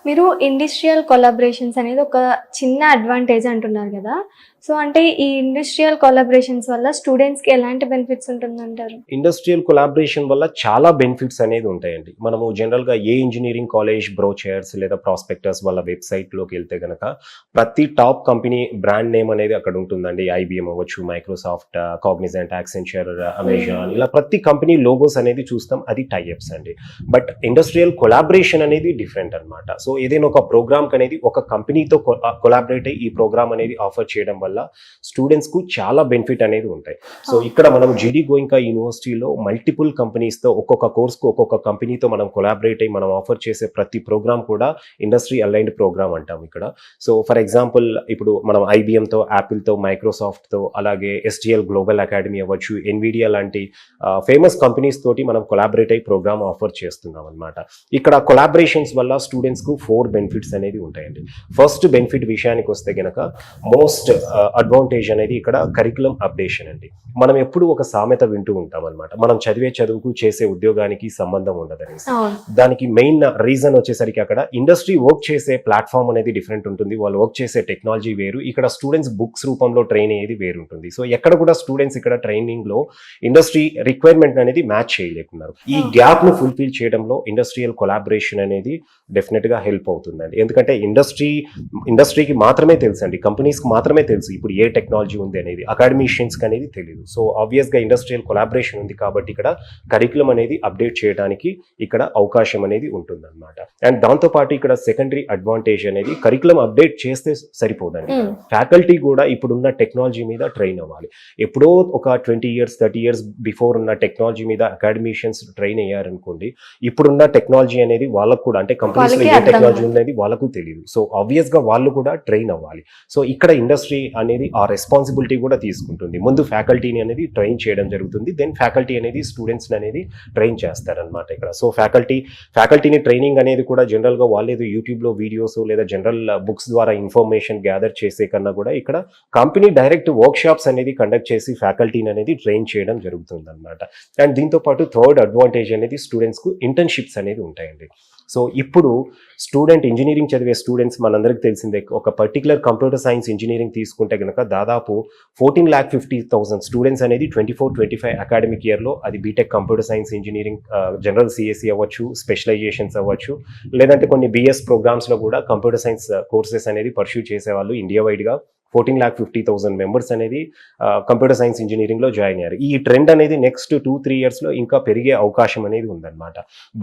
మీరు industrial collaborations అనేది ఒక చిన్న అడ్వాంటేజ్ అంటున్నారు కదా. సో అంటే ఈ ఇండస్ట్రియల్ కొలాబరేషన్స్ వల్ల స్టూడెంట్స్కి ఎలాంటి బెనిఫిట్స్ ఉంటుందంటారు? ఇండస్ట్రియల్ కొలాబరేషన్ వల్ల చాలా బెనిఫిట్స్ అనేది ఉంటాయండి. మనము జనరల్గా ఏ ఇంజనీరింగ్ కాలేజ్ బ్రోచర్స్ లేదా ప్రాస్పెక్టర్స్ వాళ్ళ వెబ్సైట్లోకి వెళ్తే కనుక ప్రతి టాప్ కంపెనీ బ్రాండ్ నేమ్ అనేది అక్కడ ఉంటుందండి. ఐబిఎం అవ్వచ్చు, మైక్రోసాఫ్ట్, కాగ్నిజెంట్, యాక్సెంచర్, అమెజాన్, ఇలా ప్రతి కంపెనీ లోగోస్ అనేది చూస్తాం. అది టైఅప్స్ అండి. బట్ ఇండస్ట్రియల్ కొలాబరేషన్ అనేది డిఫరెంట్ అనమాట. సో ఏదైనా ఒక ప్రోగ్రామ్ అనేది ఒక కంపెనీతో కొలాబరేట్ అయ్యి ఈ ప్రోగ్రామ్ అనేది ఆఫర్ చేయడం వల్ల స్టూడెంట్స్ కు చాలా బెనిఫిట్ అనేది ఉంటాయి. సో ఇక్కడ మనం జిడి గోయింకా యూనివర్సిటీలో మల్టిపుల్ కంపెనీస్ తో ఒక్కొక్క కోర్స్ కు ఒక్కొక్క కంపెనీతో మనం కొలాబరేట్ అయ్యి మనం ఆఫర్ చేసే ప్రతి ప్రోగ్రామ్ కూడా ఇండస్ట్రీ అలైన్డ్ ప్రోగ్రామ్ అంటాం ఇక్కడ. సో ఫర్ ఎగ్జాంపుల్ ఇప్పుడు మనం ఐబిఎం తో, యాపిల్ తో, మైక్రోసాఫ్ట్ తో, అలాగే ఎస్టిఎల్ గ్లోబల్ అకాడమీ అవ్వచ్చు, ఎన్విడియా లాంటి ఫేమస్ కంపెనీస్ తోటి మనం కొలాబరేట్ అయ్యి ప్రోగ్రామ్ ఆఫర్ చేస్తున్నాం అనమాట. ఇక్కడ కొలాబరేషన్స్ వల్ల స్టూడెంట్స్ కు 4 బెనిఫిట్స్ అనేది ఉంటాయండి. ఫస్ట్ బెనిఫిట్ విషయానికి వస్తే గనక మోస్ట్ అడ్వాంటేజ్ అనేది ఇక్కడ కరికులం అప్డేషన్ అండి. మనం ఎప్పుడు ఒక సామెత వింటూ ఉంటాం అనమాట, మనం చదివే చదువుకు చేసే ఉద్యోగానికి సంబంధం ఉండదని. దానికి మెయిన్ రీజన్ వచ్చేసరికి అక్కడ ఇండస్ట్రీ వర్క్ చేసే ప్లాట్ఫామ్ అనేది డిఫరెంట్ ఉంటుంది, వాళ్ళు వర్క్ చేసే టెక్నాలజీ వేరు, ఇక్కడ స్టూడెంట్స్ బుక్స్ రూపంలో ట్రైన్ అయ్యేది వేరు ఉంటుంది. సో ఎక్కడ కూడా స్టూడెంట్స్ ఇక్కడ ట్రైనింగ్ లో ఇండస్ట్రీ రిక్వైర్మెంట్ అనేది మ్యాచ్ చేయలేకున్నారు. ఈ గ్యాప్ ను ఫుల్ఫిల్ చేయడంలో ఇండస్ట్రియల్ కొలాబరేషన్ అనేది డెఫినెట్ గా హెల్ప్ అవుతుందండి. ఎందుకంటే ఇండస్ట్రీకి మాత్రమే తెలుసు అండి, కంపెనీస్ కి మాత్రమే తెలుసు ఇప్పుడు ఏ టెక్నాలజీ ఉంది అనేది, అకాడమిషియన్స్ కి అనేది తెలియదు. సో ఆబ్వియస్ గా ఇండస్ట్రియల్ కొలాబరేషన్ ఉంది కాబట్టి ఇక్కడ కరికులం అనేది అప్డేట్ చేయడానికి ఇక్కడ అవకాశం అనేది ఉంటుంది అనమాట. అండ్ దాంతో పాటు ఇక్కడ సెకండరీ అడ్వాంటేజ్ అనేది కరికులం అప్డేట్ చేస్తే సరిపోదండి, ఫ్యాకల్టీ కూడా ఇప్పుడున్న టెక్నాలజీ మీద ట్రైన్ అవ్వాలి. ఎప్పుడో ఒక 20 years 30 years బిఫోర్ ఉన్న టెక్నాలజీ మీద అకాడమిషియన్స్ ట్రైన్ అయ్యారనుకోండి, ఇప్పుడున్న టెక్నాలజీ అనేది వాళ్ళకు కూడా, అంటే కంపెనీస్ లో ఏ టెక్నాలజీ అనేది వాళ్ళకు తెలియదు. సో ఆబ్వియస్ గా వాళ్ళు కూడా ట్రైన్ అవ్వాలి. సో ఇక్కడ ఇండస్ట్రీ అనేది ఆ రెస్పాన్సిబిలిటీ కూడా తీసుకుంటుంది. ముందు ఫ్యాకల్టీని అనేది ట్రైన్ చేయడం జరుగుతుంది, దెన్ ఫ్యాకల్టీ అనేది స్టూడెంట్స్ అనేది ట్రైన్ చేస్తారనమాట ఇక్కడ. సో ఫ్యాకల్టీని ట్రైనింగ్ అనేది కూడా జనరల్ గా వాళ్ళు ఏదో యూట్యూబ్ లో వీడియోస్ లేదా జనరల్ బుక్స్ ద్వారా ఇన్ఫర్మేషన్ గ్యాదర్ చేసే కన్నా కూడా ఇక్కడ కంపెనీ డైరెక్ట్ వర్క్ షాప్స్ అనేది కండక్ట్ చేసి ఫ్యాకల్టీని అనేది ట్రైన్ చేయడం జరుగుతుంది అనమాట. అండ్ దీంతో పాటు థర్డ్ అడ్వాంటేజ్ అనేది స్టూడెంట్స్ కు ఇంటర్న్షిప్స్ అనేది ఉంటాయండి. సో ఇప్పుడు ఇంజనీరింగ్ చదివే స్టూడెంట్స్ మనందరికి తెలిసిందే, ఒక పర్టికులర్ కంప్యూటర్ సైన్స్ ఇంజనీరింగ్ తీసుకుంటే కనుక దాదాపు 14,50,000 స్టూడెంట్స్ అనేది 24-25 అకాడమిక్ ఇయర్లో, అది BTech computer science engineering, general CSE అవ్వచ్చు, స్పెషలైజేషన్స్ అవ్వచ్చు, లేదంటే కొన్ని బిఎస్ ప్రోగ్రామ్స్లో కూడా కంప్యూటర్ సైన్స్ కోర్సెస్ అనేది పర్స్యూ చేసేవాళ్ళు ఇండియా వైడ్గా 14,50,000 మెంబర్స్ అనేది కంప్యూటర్ సైన్స్ ఇంజనీరింగ్ లో జాయిన్ అయ్యారు. ఈ ట్రెండ్ అనేది నెక్స్ట్ 2-3 years లో ఇంకా పెరిగే అవకాశం అనేది ఉందన్నమాట.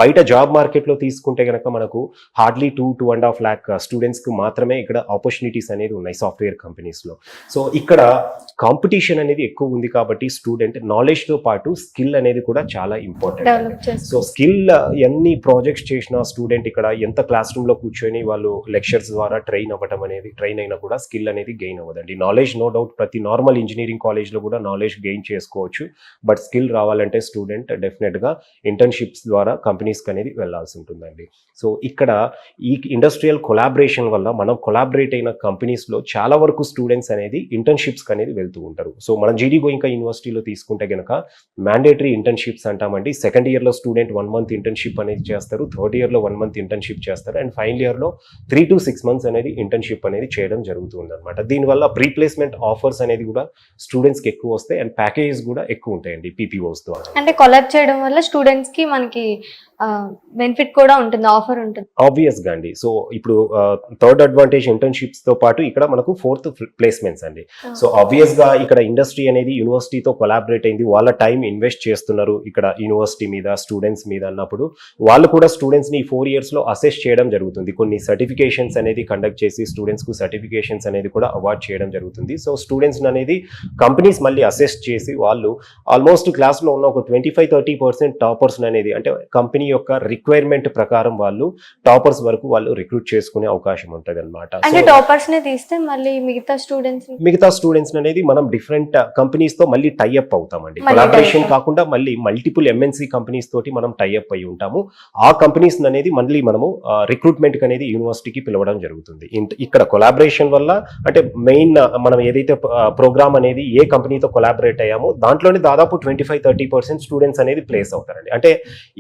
బయట జాబ్ మార్కెట్ లో తీసుకుంటే కనుక మనకు హార్డ్లీ 2.5 lakh స్టూడెంట్స్ కి మాత్రమే ఇక్కడ ఆపర్చునిటీస్ అనేది ఉన్నాయి సాఫ్ట్వేర్ కంపెనీస్ లో. సో ఇక్కడ కాంపిటీషన్ అనేది ఎక్కువ ఉంది కాబట్టి స్టూడెంట్ నాలెడ్జ్ తో పాటు స్కిల్ అనేది కూడా చాలా ఇంపార్టెంట్. సో స్కిల్ ఎన్ని ప్రాజెక్ట్స్ చేసిన స్టూడెంట్ ఇక్కడ ఎంత క్లాస్ రూమ్ లో కూర్చొని వాళ్ళు లెక్చర్స్ ద్వారా ట్రైన్ అయినా కూడా స్కిల్ అనేది గెయిన్ అవ్వదండి. నాలెడ్జ్ నో డౌట్ ప్రతి నార్మల్ ఇంజనీరింగ్ కాలేజ్ లో కూడా నాలెడ్జ్ గెయిన్ చేసుకోవచ్చు, బట్ స్కిల్ రావాలంటే స్టూడెంట్ డెఫినెట్ గా ఇంటర్న్షిప్స్ ద్వారా కంపెనీస్ అనేది వెళ్లాల్సి ఉంటుందండి. సో ఇక్కడ ఈ ఇండస్ట్రియల్ కొలాబరేషన్ వల్ల మనం కొలాబరేట్ అయిన కంపెనీస్ లో చాలా వరకు స్టూడెంట్స్ అనేది ఇంటర్న్షిప్స్ అనేది వెళ్తూ ఉంటారు. సో మనం జిడి గోయింకా యూనివర్సిటీలో తీసుకుంటే కనుక మ్యాండేటరీ ఇంటర్న్షిప్స్ అంటామండి. సెకండ్ ఇయర్ లో స్టూడెంట్ 1 month ఇంటర్న్షిప్ అనేది చేస్తారు, థర్డ్ ఇయర్ లో 1 month ఇంటర్న్షిప్ చేస్తారు, అండ్ ఫైనల్ ఇయర్ లో 3 to 6 months అనేది ఇంటర్న్షిప్ అనేది చేయడం జరుగుతుంది అనమాట. దీనివల్ల ప్రీప్లేస్మెంట్ ఆఫర్స్ అనేది కూడా స్టూడెంట్స్ కి ఎక్కువ వస్తాయి, అండ్ ప్యాకేజెస్ కూడా ఎక్కువ ఉంటాయండి పీపీఓస్ ద్వారా. అంటే కొలాబ్ చేయడం వల్ల స్టూడెంట్స్ కి మనకి బెనిఫిట్ కూడా ఉంటుంది, ఆఫర్ ఉంటుంది ఆబ్వియస్ గా అండి. సో ఇప్పుడు థర్డ్ అడ్వాంటేజ్ ఇంటర్న్షిప్స్ తో పాటు ఇక్కడ మనకు 4th ప్లేస్మెంట్స్ అండి. సో ఆబ్వియస్ గా ఇక్కడ ఇండస్ట్రీ అనేది యూనివర్సిటీతో కొలాబరేట్ అయింది, వాళ్ళ టైం ఇన్వెస్ట్ చేస్తున్నారు ఇక్కడ యూనివర్సిటీ మీద, స్టూడెంట్స్ మీద అన్నప్పుడు వాళ్ళు కూడా స్టూడెంట్స్ ని 4 years లో అసెస్ చేయడం జరుగుతుంది. కొన్ని సర్టిఫికేషన్స్ అనేది కండక్ట్ చేసి స్టూడెంట్స్ కు సర్టిఫికేషన్స్ అనేది కూడా అవార్డ్ చేయడం జరుగుతుంది. సో స్టూడెంట్స్ అనేది కంపెనీస్ మళ్ళీ అసెస్ చేసి వాళ్ళు ఆల్మోస్ట్ క్లాస్ లో ఉన్న ఒక 25-30% టాపర్స్ అనేది, అంటే కంపెనీ యొక్క రిక్వైర్మెంట్ ప్రకారం వాళ్ళు టాపర్స్ వరకు వాళ్ళు రిక్రూట్ చేసుకునే అవకాశం ఉంటుంది అనమాట. అంటే టాపర్స్ ని తీస్తే మళ్ళీ మిగతా స్టూడెంట్స్ అనేది మనం డిఫరెంట్ కంపెనీస్ తో మళ్ళీ టైఅప్ అవుతామండి. కొలాబరేషన్ కాకుండా మళ్ళీ మల్టిపుల్ ఎంఎన్సీ కంపెనీస్ తోటి మనం టైఅప్ అయి ఉంటాము. ఆ కంపెనీస్ అనేది మళ్ళీ మనము రిక్రూట్మెంట్ అనేది యూనివర్సిటీకి పిలవడం జరుగుతుంది. ఇక్కడ కొలాబరేషన్ వల్ల అంటే మెయిన్ మనం ఏదైతే ప్రోగ్రామ్ అనేది ఏ కంపెనీతో కొలాబరేట్ అయ్యామో దాంట్లోనే దాదాపు 25-30% స్టూడెంట్స్ అనేది ప్లేస్ అవుతారండి. అంటే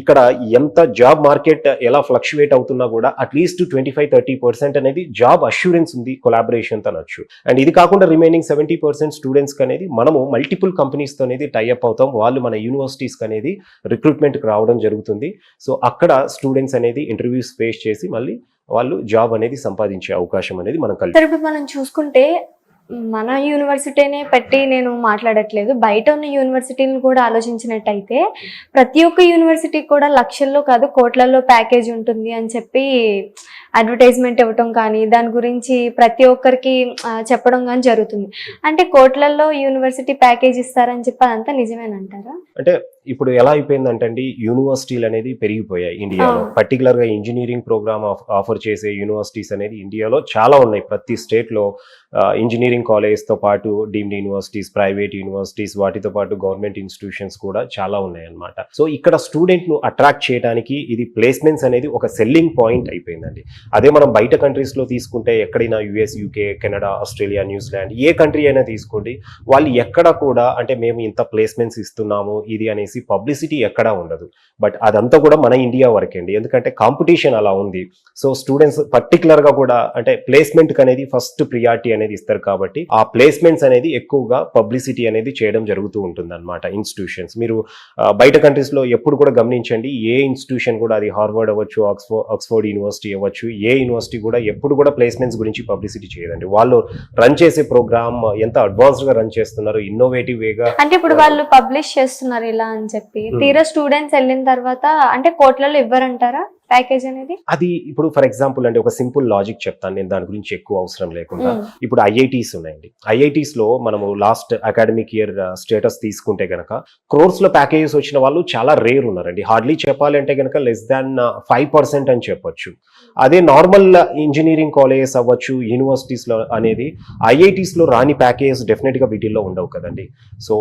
ఇక్కడ ఎంత జాబ్ మార్కెట్ ఎలా ఫ్లక్చువేట్ అవుతున్నా కూడా అట్లీస్ట్ 25-30% అనేది జాబ్ అష్యూరెన్స్ ఉంది కొలాబరేషన్ అనొచ్చు. అండ్ ఇది కాకుండా రిమైనింగ్ 70% స్టూడెంట్స్ అనేది మనము మల్టిపుల్ కంపెనీస్ తో అనేది టైఅప్ అవుతాం. వాళ్ళు మన యూనివర్సిటీస్ అనేది రిక్రూట్మెంట్ కి రావడం జరుగుతుంది. సో అక్కడ స్టూడెంట్స్ అనేది ఇంటర్వ్యూస్ ఫేస్ చేసి మళ్ళీ వాళ్ళు జాబ్ అనేది సంపాదించే అవకాశం అనేది మనం సార్ ఇప్పుడు మనం చూసుకుంటే మన యూనివర్సిటీనే పెట్టి నేను మాట్లాడట్లేదు, బయట ఉన్న యూనివర్సిటీని కూడా ఆలోచించినట్టయితే ప్రతి ఒక్క యూనివర్సిటీకి కూడా లక్షల్లో కాదు కోట్లలో ప్యాకేజ్ ఉంటుంది అని చెప్పి అడ్వర్టైజ్మెంట్ ఇవ్వటం కానీ దాని గురించి ప్రతి ఒక్కరికి చెప్పడం కానీ జరుగుతుంది. అంటే కోట్లలో యూనివర్సిటీ ప్యాకేజ్ ఇస్తారని చెప్పి అదంతా నిజమేనంటారా? అంటే ఇప్పుడు ఎలా అయిపోయిందంటే అండి, యూనివర్సిటీలు అనేది పెరిగిపోయాయి ఇండియాలో. పర్టికులర్ గా ఇంజనీరింగ్ ప్రోగ్రామ్ ఆఫర్ చేసే యూనివర్సిటీస్ అనేది ఇండియాలో చాలా ఉన్నాయి. ప్రతి స్టేట్ లో ఇంజనీరింగ్ కాలేజ్ తో పాటు డీమ్డ్ యూనివర్సిటీస్, ప్రైవేట్ యూనివర్సిటీస్, వాటితో పాటు గవర్నమెంట్ ఇన్స్టిట్యూషన్స్ కూడా చాలా ఉన్నాయి అన్నమాట. సో ఇక్కడ స్టూడెంట్ ను అట్రాక్ట్ చేయడానికి ఇది ప్లేస్మెంట్స్ అనేది ఒక సెల్లింగ్ పాయింట్ అయిపోయిందండి. అదే మనం బయట కంట్రీస్ లో తీసుకుంటే ఎక్కడైనా US, UK, Canada, Australia, New Zealand ఏ కంట్రీ అయినా తీసుకోండి, వాళ్ళు ఎక్కడ కూడా అంటే మేము ఇంత ప్లేస్మెంట్స్ ఇస్తున్నాము ఇది అనేసి పబ్లిసిటీ ఎక్కడా ఉండదు. బట్ అదంతా కూడా మన ఇండియా వరకే అండి, ఎందుకంటే కాంపిటీషన్ అలా ఉంది. సో స్టూడెంట్స్ పర్టికులర్ గా కూడా అంటే ప్లేస్మెంట్ అనేది ఫస్ట్ ప్రియారిటీ అనేది ఇస్తారు కాబట్టి ఆ ప్లేస్మెంట్స్ అనేది ఎక్కువగా పబ్లిసిటీ అనేది చేయడం జరుగుతూ ఉంటుంది అనమాట ఇన్స్టిట్యూషన్స్. మీరు బయట కంట్రీస్ లో ఎప్పుడు కూడా గమనించండి, ఏ ఇన్స్టిట్యూషన్ కూడా అది హార్వర్డ్ అవ్వచ్చు, ఆక్స్ఫోర్డ్ యూనివర్సిటీ అవ్వచ్చు, ఏ యూనివర్సిటీ కూడా ఎప్పుడు కూడా ప్లేస్మెంట్స్ గురించి పబ్లిసిటీ చేయదండి. వాళ్ళు రన్ చేసే ప్రోగ్రామ్ ఎంత అడ్వాన్స్డ్ గా రన్ చేస్తున్నారు, ఇన్నోవేటివ్ వేగా. అంటే ఇప్పుడు వాళ్ళు పబ్లిష్ చేస్తున్నారు ఇలా అని చెప్పి తీరా స్టూడెంట్స్ వెళ్ళిన తర్వాత అంటే కోట్లలో ఇవ్వరంటారా ప్యాకేజ్ అనేది? అది ఇప్పుడు ఫర్ ఎగ్జాంపుల్ అంటే ఒక సింపుల్ లాజిక్ చెప్తాను నేను, దాని గురించి ఎక్కువ అవసరం లేకుండా. ఇప్పుడు ఐఐటీస్ ఉన్నాయండి, ఐఐటీస్ లో మనము లాస్ట్ అకాడమిక్ ఇయర్ స్టేటస్ తీసుకుంటే గనక క్రోర్స్ లో ప్యాకేజెస్ వచ్చిన వాళ్ళు చాలా రేర్ ఉన్నారండి. హార్డ్లీ చెప్పాలంటే గనక లెస్ దాన్ 5% అని చెప్పొచ్చు. అదే నార్మల్ ఇంజనీరింగ్ కాలేజెస్ అవ్వచ్చు, యూనివర్సిటీస్ లో అనేది ఐఐటీస్ లో రాని ప్యాకేజెస్ డెఫినెట్ గా వీటిల్లో ఉండవు కదండి. సో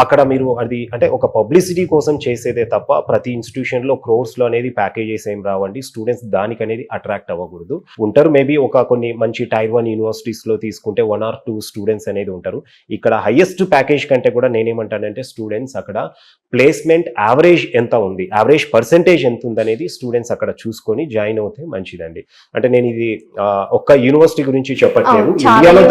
అక్కడ మీరు అది అంటే ఒక పబ్లిసిటీ కోసం చేసేదే తప్ప ప్రతి ఇన్స్టిట్యూషన్ లో క్రోర్స్ లో అనేది ప్యాకేజెస్ ఏం రావండి. స్టూడెంట్స్ దానికి అనేది అట్రాక్ట్ అవ్వకూడదు. ఉంటారు మేబీ ఒక కొన్ని మంచి టైర్ 1 యూనివర్సిటీస్ లో తీసుకుంటే 1 or 2 స్టూడెంట్స్ అనేది ఉంటారు. ఇక్కడ హైయెస్ట్ ప్యాకేజ్ కంటే కూడా నేనేమంటానంటే స్టూడెంట్స్ అక్కడ ప్లేస్మెంట్ యావరేజ్ ఎంత ఉంది, యావరేజ్ పర్సెంటేజ్ ఎంత ఉంది అనేది స్టూడెంట్స్ అక్కడ చూసుకొని జాయిన్ అవుతే మంచిదండి. అంటే నేను ఇది ఒక్క యూనివర్సిటీ గురించి చెప్పట్లేదు, ఇండియాలో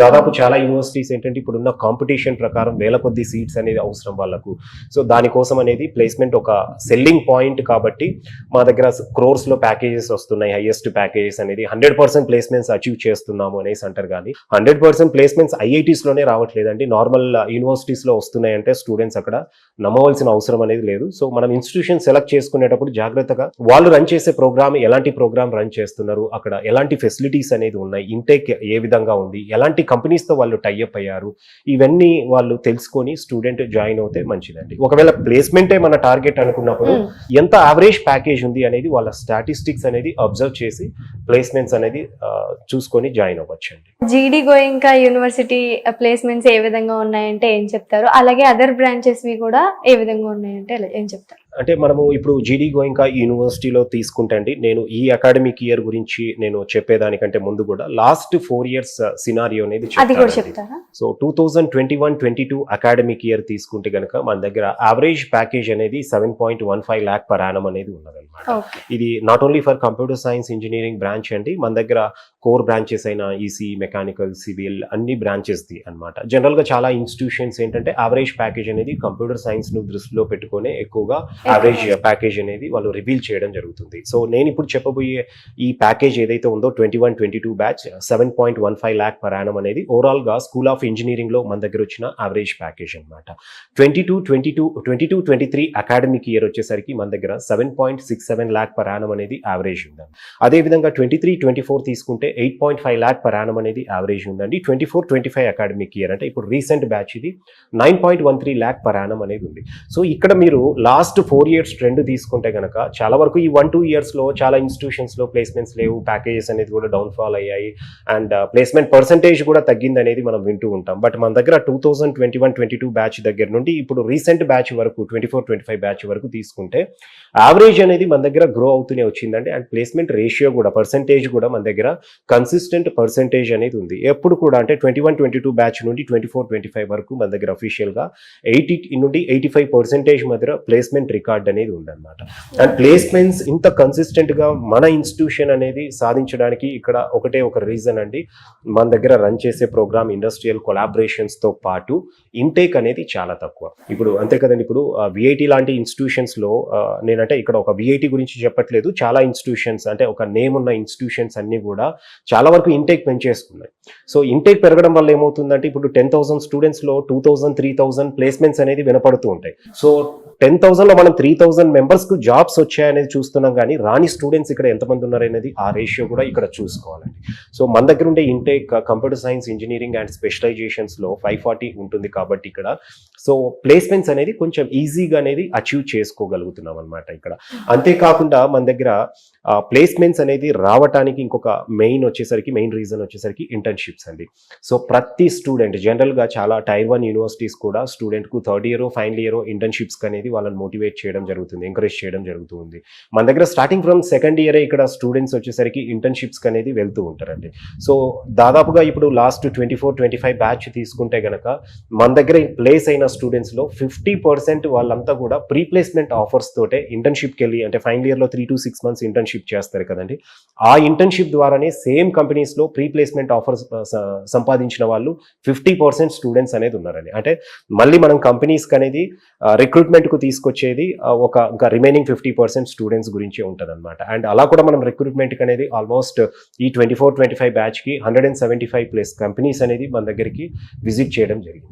దాదాపు చాలా యూనివర్సిటీస్ ఏంటంటే ఇప్పుడున్న కాంపిటీషన్ ప్రకారం వేల కొద్ది సీట్స్ అనేది అవసరం వాళ్ళకు. సో దానికోసం అనేది ప్లేస్మెంట్ ఒక సెల్లింగ్ పాయింట్ కాబట్టి మా దగ్గర క్రోర్స్ లో ప్యాకేజెస్ వస్తున్నాయి, హైయెస్ట్ ప్యాకేజెస్ అనేది 100% ప్లేస్మెంట్స్ అచీవ్ చేస్తున్నాము అనేసి అంటారు. కానీ 100% ప్లేస్మెంట్స్ ఐఐటీస్ లోనే రావట్లేదండి, నార్మల్ యూనివర్సిటీస్ లో వస్తున్నాయంటే స్టూడెంట్స్ అక్కడ నమ్మవలసిన అవసరం అనేది లేదు. సో మనం ఇన్స్టిట్యూషన్ సెలెక్ట్ చేసుకునేటప్పుడు జాగ్రత్తగా వాళ్ళు రన్ చేసే ప్రోగ్రామ్ ఎలాంటి ప్రోగ్రామ్ రన్ చేస్తున్నారు, అక్కడ ఎలాంటి ఫెసిలిటీస్ అనేది ఉన్నాయి, ఇంటేక్ ఏ విధంగా ఉంది, ఎలాంటి కంపెనీస్ తో వాళ్ళు టైఅప్ అయ్యారు, ఇవన్నీ వాళ్ళు తెలుసుకొని స్టూడెంట్ జాయిన్ అవుతే మంచిదండి. ఒకవేళ ప్లేస్మెంటే మన టార్గెట్ అనుకున్నప్పుడు ఎంత యావరేజ్ ప్యాకేజ్ ఉంది అనేది వాళ్ళ స్టాటిస్టిక్స్ అనేది అబ్జర్వ్ చేసి ప్లేస్మెంట్స్ అనేది చూసుకొని జాయిన్ అవ్వచ్చండి. జీడీ గోయింకా యూనివర్సిటీ ప్లేస్మెంట్స్ ఏ విధంగా ఉన్నాయంటే ఏం చెప్తారు? అలాగే అదర్ బ్రాంచెస్ కూడా ఏ విధంగా ఉన్నాయంటే ఏం చెప్తారు? అంటే మనము ఇప్పుడు జీడీ గోయింకా యూనివర్సిటీలో తీసుకుంటే అండి, నేను ఈ అకాడమిక్ ఇయర్ గురించి నేను చెప్పేదానికంటే ముందు కూడా లాస్ట్ 4 years సినారియో అనేది చెప్తారా? సో 2021-22 అకాడమిక్ ఇయర్ తీసుకుంటే గనక మన దగ్గర యావరేజ్ ప్యాకేజ్ అనేది 7.15 lakh per annum అనేది ఉన్నదన్నమాట. ఇది not only for computer science engineering branch అండి, మన దగ్గర కోర్ బ్రాంచెస్ అయిన ఈసీ, మెకానికల్, సివిల్ అన్ని బ్రాంచెస్ ది అనమాట. జనరల్ గా చాలా ఇన్స్టిట్యూషన్స్ ఏంటంటే యావరేజ్ ప్యాకేజ్ అనేది కంప్యూటర్ సైన్స్ ను దృష్టిలో పెట్టుకొని ఎక్కువగా యావరేజ్ ప్యాకేజ్ అనేది వాళ్ళు రివీల్ చేయడం జరుగుతుంది. సో నేను ఇప్పుడు చెప్పబోయే ఈ ప్యాకేజ్ ఏదైతే ఉందో 21-22 బ్యాచ్ 7.15 lakh per annum అనేది ఓవరాల్ గా స్కూల్ ఆఫ్ ఇంజనీరింగ్ లో మన దగ్గర వచ్చిన యావరేజ్ ప్యాకేజ్ అనమాట. 22-23 అకాడమిక్ ఇయర్ వచ్చేసరికి మన దగ్గర 7.67 lakh per annum అనేది యావరేజ్ ఉందండి. అదేవిధంగా 23-24 తీసుకుంటే 8.5 lakh per annum అనేది యావరేజ్ ఉందండి. 24-25 అకాడమిక్ ఇయర్ అంటే ఇప్పుడు రీసెంట్ బ్యాచ్ ఇది 9.13 lakh per annum అనేది ఉంది. సో ఇక్కడ మీరు లాస్ట్ 4 years ట్రెండ్ తీసుకుంటే గనక చాలా వరకు ఈ 1-2 years లో చాలా ఇన్స్టిట్యూషన్స్ లో ప్లేస్మెంట్స్ లేవు, ప్యాకేజెస్ అనేది కూడా డౌన్ ఫాల్ అయ్యాయి అండ్ ప్లేస్మెంట్ పర్సెంటేజ్ కూడా తగ్గింది అనేది మనం వింటూ ఉంటాం. బట్ మన దగ్గర 2021-22 బ్యాచ్ దగ్గర నుండి ఇప్పుడు రీసెంట్ బ్యాచ్ వరకు 24-25 బ్యాచ్ వరకు తీసుకుంటే యావరేజ్ అనేది మన దగ్గర గ్రో అవుతూనే వచ్చిందండి. అండ్ ప్లేస్మెంట్ రేషియో కూడా పర్సెంటేజ్ కూడా మన దగ్గర కన్సిస్టెంట్ పర్సెంటేజ్ అనేది ఉంది. ఎప్పుడు కూడా అంటే 21-22 బ్యాచ్ నుండి 24-25 వరకు మన దగ్గర అఫీషియల్గా 80 నుండి 85% మధ్య ప్లేస్మెంట్ రికార్డ్ అనేది ఉందన్నమాట. అండ్ ప్లేస్మెంట్స్ ఇంత కన్సిస్టెంట్గా మన ఇన్స్టిట్యూషన్ అనేది సాధించడానికి ఇక్కడ ఒకటే ఒక రీజన్ అండి, మన దగ్గర రన్ చేసే ప్రోగ్రామ్ ఇండస్ట్రియల్ కొలాబరేషన్స్తో పాటు ఇంటేక్ అనేది చాలా తక్కువ. ఇప్పుడు అంతే కదండి, ఇప్పుడు విఐటి లాంటి ఇన్స్టిట్యూషన్స్లో నేనంటే ఇక్కడ ఒక విఐటి గురించి చెప్పట్లేదు, చాలా ఇన్స్టిట్యూషన్స్ అంటే ఒక నేమ్ ఉన్న ఇన్స్టిట్యూషన్స్ అన్నీ కూడా చాలా వరకు ఇంటేక్ పెంచేసుకున్నాయి. సో ఇంటేక్ పెరగడం వల్ల ఏమవుతుందంటే ఇప్పుడు 10,000 స్టూడెంట్స్లో 2,000, 3,000 ప్లేస్మెంట్స్ అనేది వినపడుతూ ఉంటాయి. సో 10,000లో మనం 3,000 మెంబర్స్కు జాబ్స్ వచ్చాయనేది చూస్తున్నాం, కానీ రాని స్టూడెంట్స్ ఇక్కడ ఎంతమంది ఉన్నారనేది ఆ రేషియో కూడా ఇక్కడ చూసుకోవాలండి. సో మన దగ్గర ఉండే intake computer science, engineering and స్పెషలైజేషన్స్లో 540 ఉంటుంది కాబట్టి ఇక్కడ సో ప్లేస్మెంట్స్ అనేది కొంచెం ఈజీగా అనేది అచీవ్ చేసుకోగలుగుతున్నాం అనమాట ఇక్కడ. అంతేకాకుండా మన దగ్గర ప్లేస్మెంట్స్ అనేది రావడానికి ఇంకొక మెయిన్ రీజన్ వచ్చేసరికి ఇంటర్న్షిప్స్ అండి. సో ప్రతి స్టూడెంట్ జనరల్గా చాలా Tier 1 యూనివర్సిటీస్ కూడా స్టూడెంట్కు third year, final year internships అనేది వాళ్ళని మోటివేట్ చేయడం జరుగుతుంది, ఎంకరేజ్ చేయడం జరుగుతుంది. మన దగ్గర స్టార్టింగ్ ఫ్రమ్ సెకండ్ ఇయరే ఇక్కడ స్టూడెంట్స్ వచ్చేసరికి ఇంటర్న్షిప్స్ అనేది వెళ్తూ ఉంటారండి. సో దాదాపుగా ఇప్పుడు లాస్ట్ 24-25 బ్యాచ్ తీసుకుంటే గనక మన దగ్గర ప్లేస్ అయిన స్టూడెంట్స్లో 50% వాళ్ళంతా కూడా ప్రీ ప్లేస్మెంట్ ఆఫర్స్ తోటే ఇంటర్న్షిప్కి వెళ్ళి, అంటే ఫైనల్ ఇయర్లో 3 to 6 months ఇంటర్న్షిప్ చేస్తారు కదండి, ఆ ఇంటర్న్షిప్ ద్వారానే సేమ్ కంపెనీస్లో ప్రీ ప్లేస్మెంట్ ఆఫర్స్ సంపాదించిన వాళ్ళు 50% స్టూడెంట్స్ అనేది ఉన్నారండి. అంటే మళ్ళీ మనం కంపెనీస్కి అనేది రిక్రూట్మెంట్కు తీసుకొచ్చేది ఇంకా రిమైనింగ్ 50% స్టూడెంట్స్ గురించి ఉంటుంది అనమాట. అండ్ అలా కూడా మనం రిక్రూట్మెంట్కి అనేది ఆల్మోస్ట్ ఈ 24-25 బ్యాచ్కి 175+ కంపెనీస్ అనేది మన దగ్గరికి విజిట్ చేయడం జరిగింది.